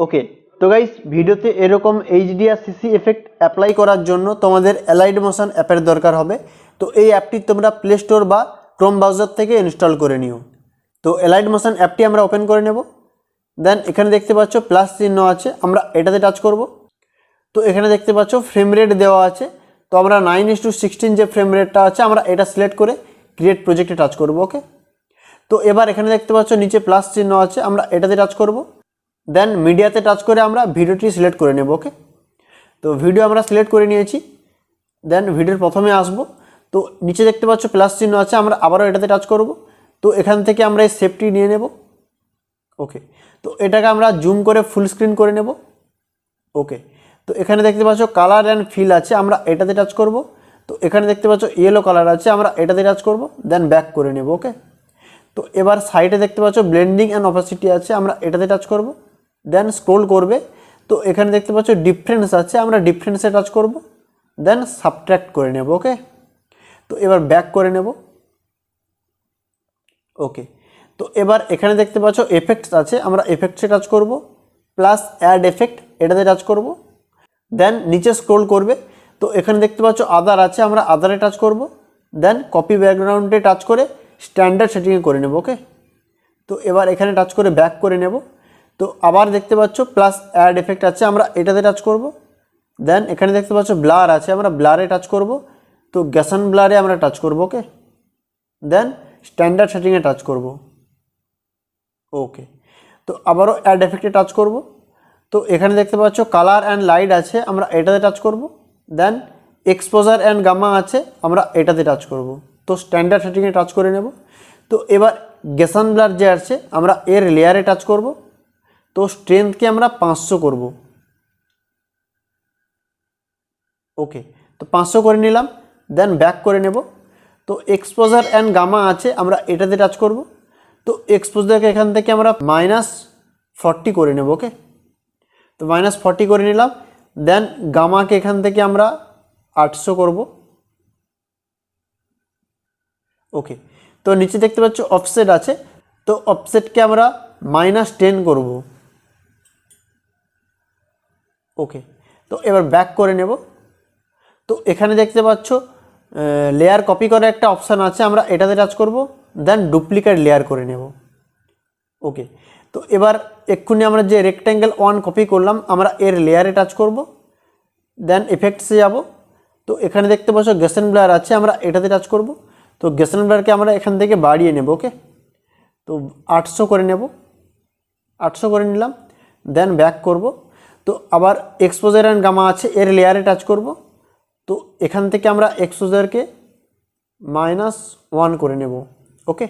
ওকে, তো গাইস ভিডিওতে এরকম এইচডিআর সিসি এফেক্ট অ্যাপ্লাই করার জন্য তোমাদের অ্যালাইড মোশন অ্যাপের দরকার হবে। তো এই অ্যাপটি তোমরা প্লে স্টোর বা ক্রোম ব্রাউজার থেকে ইনস্টল করে নিও। তো অ্যালাইড মোশন অ্যাপটি আমরা ওপেন করে নেব। দেন এখানে দেখতে পাচ্ছ প্লাস চিহ্ন আছে, আমরা এটাতে টাচ করব। তো এখানে দেখতে পাচ্ছ ফ্রেম রেট দেওয়া আছে, তো আমরা 9:16 যে ফ্রেম রেটটা আছে আমরা এটা সিলেক্ট করে ক্রিয়েট প্রজেক্টে টাচ করব। ওকে, তো এবার এখানে দেখতে পাচ্ছ নিচে প্লাস চিহ্ন আছে, আমরা এটাতে টাচ করব। দেন মিডিয়াতে টাচ করে আমরা ভিডিওটি সিলেক্ট করে নেব। ওকে, তো ভিডিও আমরা সিলেক্ট করে নিয়েছি। দেন ভিডিওর প্রথমে আসব, তো নিচে দেখতে পাচ্ছ প্লাস চিহ্ন আছে, আমরা আবারও এটাতে টাচ করব। তো এখান থেকে আমরা এই সেভটি নিয়ে নেব। ওকে, তো এটাকে আমরা জুম করে ফুল স্ক্রিন করে নেব। ওকে, তো এখানে দেখতে পাচ্ছ কালার অ্যান্ড ফিল আছে, আমরা এটাতে টাচ করব। তো এখানে দেখতে পাচ্ছ ইয়েলো কালার আছে, আমরা এটাতে টাচ করব। দেন ব্যাক করে নেব। ওকে, তো এবার সাইডে দেখতে পাচ্ছ ব্লেন্ডিং অ্যান্ড অপাসিটি আছে, আমরা এটাতে টাচ করব। দেন স্ক্রোল করবে, তো এখানে দেখতে পাচ্ছ ডিফারেন্স আছে, আমরা ডিফারেন্সে টাচ করব। দেন সাবট্র্যাক্ট করে নেব। ওকে, তো এবার ব্যাক করে নেব। ওকে, তো এবার এখানে দেখতে পাচ্ছ এফেক্টস আছে, আমরা এফেক্টসে টাচ করব। প্লাস অ্যাড এফেক্ট এটাতে টাচ করব। দেন নিচে স্ক্রোল করবে, তো এখানে দেখতে পাচ্ছ আদার আছে, আমরা আদারে টাচ করব। দেন কপি ব্যাকগ্রাউন্ডে টাচ করে স্ট্যান্ডার্ড সেটিংয়ে করে নেব। ওকে, তো এবার এখানে টাচ করে ব্যাক করে নেব। তো আবার দেখতে পাচ্ছ প্লাস অ্যাড এফেক্ট আছে, আমরা এটাতে টাচ করব। দেন এখানে দেখতে পাচ্ছ ব্লার আছে, আমরা ব্লারে টাচ করব। তো গ্যাসন ব্লারে আমরা টাচ করব। ওকে, দেন স্ট্যান্ডার্ড সেটিংয়ে টাচ করব। ওকে, তো আবারও অ্যাড এফেক্টে টাচ করব। তো এখানে দেখতে পাচ্ছ কালার অ্যান্ড লাইট আছে, আমরা এটাতে টাচ করব। দেন এক্সপোজার অ্যান্ড গামা আছে, আমরা এটাতে টাচ করব। তো স্ট্যান্ডার্ড সেটিংয়ে টাচ করে নেব। তো এবার গ্যাসন ব্লার যে আছে, আমরা এর লেয়ারে টাচ করব। তো স্ট্রেংথকে আমরা 500 করব। ওকে, তো 500 করে নিলাম। দেন ব্যাক করে নেব। তো এক্সপোজার অ্যান্ড গামা আছে, আমরা এটাতে টাচ করব। তো এক্সপোজারকে এখান থেকে আমরা -40 করে নেব। ওকে, তো -40 করে নিলাম। দেন গামাকে এখান থেকে আমরা 800 করব। ওকে, তো নিচে দেখতে পাচ্ছ অফসেট আছে, তো অফসেটকে আমরা -10 করব। ওকে, তো এবার ব্যাক করে নেব। তো এখানে দেখতে পাচ্ছ লেয়ার কপি করার একটা অপশান আছে, আমরা এটাতে টাচ করব। দেন ডুপ্লিকেট লেয়ার করে নেব। ওকে, তো এবার এক্ষুনি আমরা যে রেক্ট্যাঙ্গেল 1 কপি করলাম, আমরা এর লেয়ারে টাচ করব। দেন এফেক্টসে যাব। তো এখানে দেখতে পাচ্ছ গ্যাসন ব্লার আছে, আমরা এটাতে টাচ করব। তো গ্যাসন ব্লারকে আমরা এখান থেকে বাড়িয়ে নেব। ওকে, তো 800 করে নেব। 800 করে নিলাম। দেন ব্যাক করব। তো আবার এক্সপোজার অ্যান্ড গামা আছে, এর লেয়ারে টাচ করব। তো এখান থেকে আমরা এক্সপোজারকে -1 করে নেব। ওকে,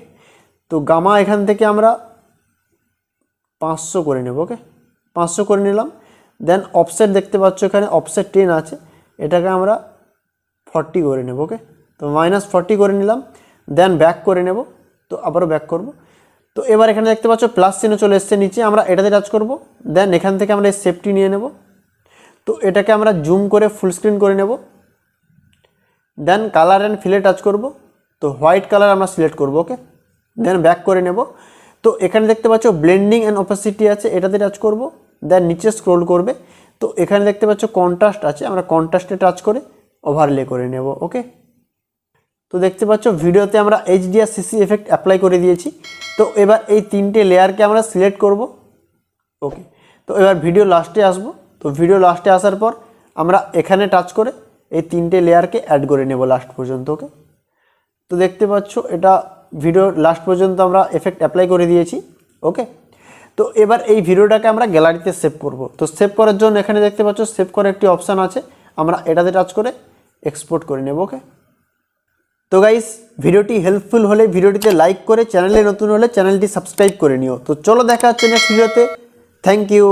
তো গামা এখান থেকে আমরা 500 করে নেব। ওকে, 500 করে নিলাম। দেন অফসেট দেখতে পাচ্ছ এখানে অফসেট 10 আছে, এটাকে আমরা 40 করে নেব। ওকে, তো -40 করে নিলাম। দেন ব্যাক করে নেব। তো আবারও ব্যাক করব। তো এবার এখানে দেখতে পাচ্ছ প্লাস চিহ্ন চলে এসছে নিচে, আমরা এটাতে টাচ করব। দেন এখান থেকে আমরা এই সেভটি নিয়ে নেব। তো এটাকে আমরা জুম করে ফুল স্ক্রিন করে নেব। দেন কালার অ্যান্ড ফিলে টাচ করব। তো হোয়াইট কালার আমরা সিলেক্ট করব। ওকে, দেন ব্যাক করে নেব। তো এখানে দেখতে পাচ্ছ ব্লেন্ডিং অ্যান্ড অপাসিটি আছে, এটাতে টাচ করব। দেন নিচে স্ক্রোল করবে, তো এখানে দেখতে পাচ্ছ কন্ট্রাস্ট আছে, আমরা কন্ট্রাস্টে টাচ করে ওভারলে করে নেব। ওকে, তো দেখতে পাচ্ছ ভিডিওতে আমরা এইচডিআর সিসি এফেক্ট অ্যাপ্লাই করে দিয়েছি। তো এবার এই 3টে লেয়ারকে আমরা সিলেক্ট করব। ওকে, তো এবার ভিডিও লাস্টে আসব। তো ভিডিও লাস্টে আসার পর আমরা এখানে টাচ করে এই 3টে লেয়ারকে অ্যাড করে নেব লাস্ট পর্যন্ত। ওকে, তো দেখতে পাচ্ছ এটা ভিডিওর লাস্ট পর্যন্ত আমরা এফেক্ট অ্যাপ্লাই করে দিয়েছি। ওকে, তো এবার এই ভিডিওটাকে আমরা গ্যালারিতে সেভ করব। তো সেভ করার জন্য এখানে দেখতে পাচ্ছ সেভ করার একটি অপশান আছে, আমরা এটাতে টাচ করে এক্সপোর্ট করে নেব। ওকে, তো গাইস ভিডিওটি হেল্পফুল হলে ভিডিওটিতে লাইক করে, চ্যানেলে নতুন হলে চ্যানেলটি সাবস্ক্রাইব করে নিও। তো চলো দেখা হচ্ছে নেক্সট ভিডিওতে। Thank you.